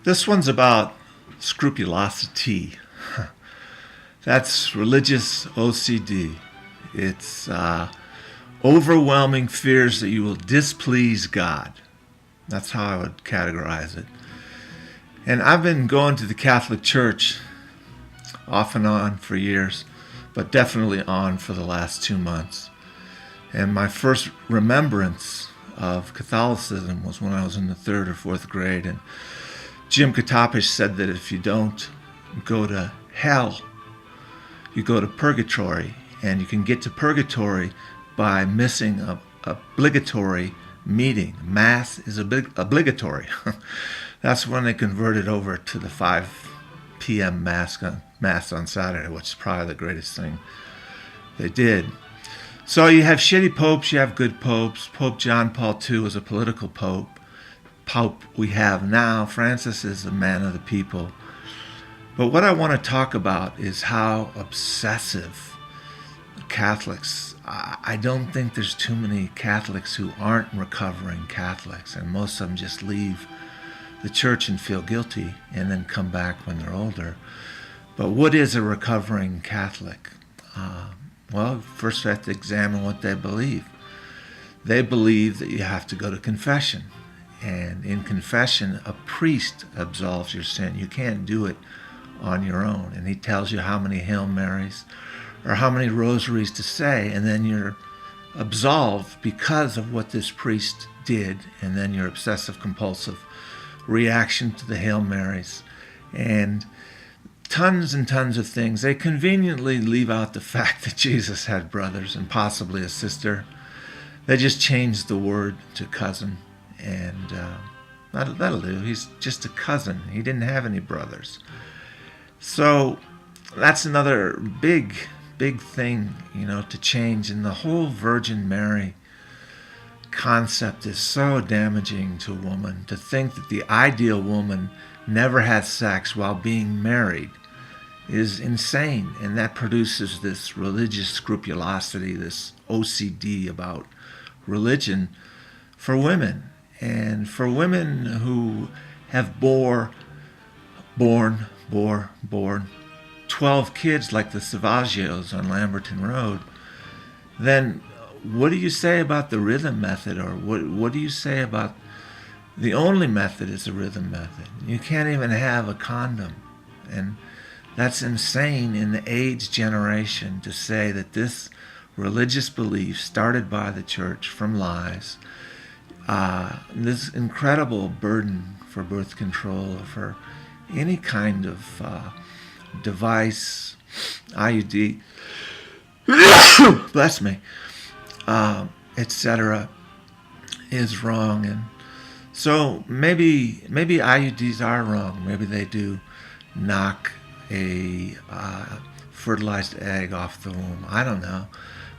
This one's about scrupulosity. That's religious OCD. It's overwhelming fears that you will displease God. That's how I would categorize it. And I've been going to the Catholic Church off and on for years, but definitely on for the last 2 months. And my first remembrance of Catholicism was when I was in the 3rd or 4th grade, and Jim Katapish said that if you don't go to hell, you go to purgatory, and you can get to purgatory by missing a obligatory meeting. Mass is obligatory. That's when they converted over to the 5 p.m. Mass on Saturday, which is probably the greatest thing they did. So you have shitty popes, you have good popes. Pope John Paul II was a political pope. Pope we have now, Francis, is a man of the people. But what I want to talk about is how obsessive Catholics. I don't think there's too many Catholics who aren't recovering Catholics, and most of them just leave the church and feel guilty and then come back when they're older. But what is a recovering Catholic? Well, first we have to examine what they believe. They believe that you have to go to confession. And in confession, a priest absolves your sin. You can't do it on your own. And he tells you how many Hail Marys or how many rosaries to say, and then you're absolved because of what this priest did, and then your obsessive-compulsive reaction to the Hail Marys. And tons and tons of things. They conveniently leave out the fact that Jesus had brothers and possibly a sister. They just changed the word to cousin, and that'll do. He's just a cousin. He didn't have any brothers. So that's another big thing, to change. And the whole Virgin Mary concept is so damaging to a woman. To think that the ideal woman never had sex while being married is insane, and that produces this religious scrupulosity, this OCD about religion for women. And for women who have born 12 kids like the Savaggios on Lamberton Road, then what do you say about the rhythm method? Or what do you say about the only method is the rhythm method? You can't even have a condom. And that's insane in the AIDS generation to say that this religious belief started by the church from lies, this incredible burden for birth control or for any kind of device, IUD, bless me, etc., is wrong. And so maybe IUDs are wrong. Maybe they do knock a fertilized egg off the womb. I don't know.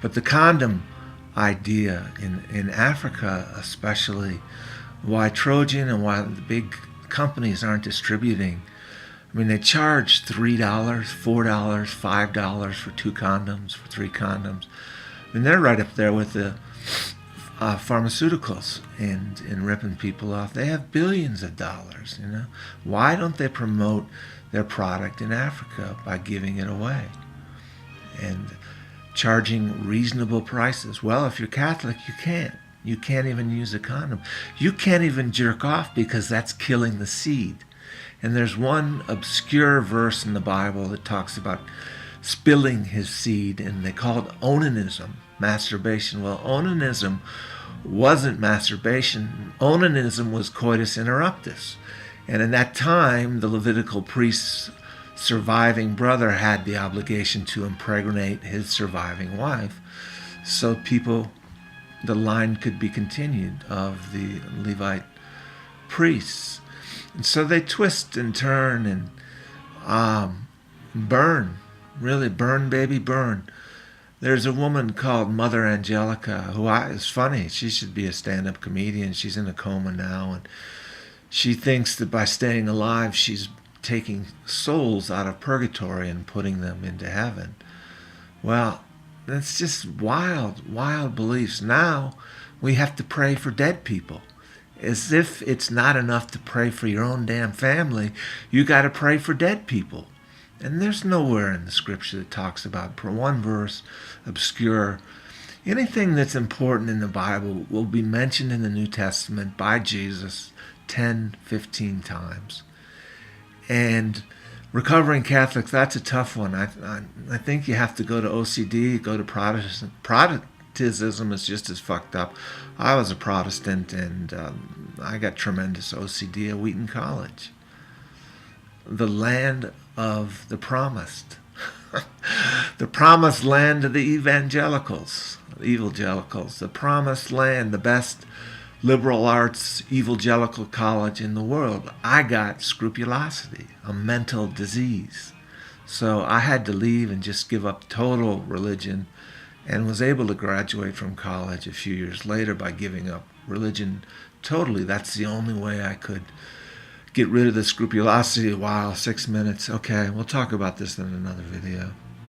But the condom idea in Africa especially, why Trojan and why the big companies aren't distributing. I mean, they charge $3, $4, $5 for 2 condoms, for 3 condoms. I mean, they're right up there with the pharmaceuticals and ripping people off. They have billions of dollars, Why don't they promote their product in Africa by giving it away and charging reasonable prices? Well, if you're Catholic, you can't. You can't even use a condom. You can't even jerk off because that's killing the seed. And there's one obscure verse in the Bible that talks about spilling his seed, and they call it onanism, masturbation. Well, onanism wasn't masturbation. Onanism was coitus interruptus. And in that time, the Levitical priest's surviving brother had the obligation to impregnate his surviving wife, so the line could be continued of the Levite priests. And so they twist and turn and burn, really burn, baby, burn. There's a woman called Mother Angelica who is funny. She should be a stand-up comedian. She's in a coma now, and she thinks that by staying alive, she's taking souls out of purgatory and putting them into heaven. Well, that's just wild beliefs. Now we have to pray for dead people. As if it's not enough to pray for your own damn family, you got to pray for dead people. And there's nowhere in the scripture that talks about, per one verse, obscure. Anything that's important in the Bible will be mentioned in the New Testament by Jesus 10, 15 times. And recovering Catholics, that's a tough one. I think you have to go to OCD, go to Protestant. Protestantism is just as fucked up. I was a Protestant, and I got tremendous OCD at Wheaton College. The land of the promised. The promised land of the evangelicals, the promised land, the best liberal arts evangelical college in the world. I got scrupulosity, a mental disease. So I had to leave and just give up total religion, and was able to graduate from college a few years later by giving up religion totally. That's the only way I could get rid of the scrupulosity. Wow, 6 minutes. Okay, we'll talk about this in another video.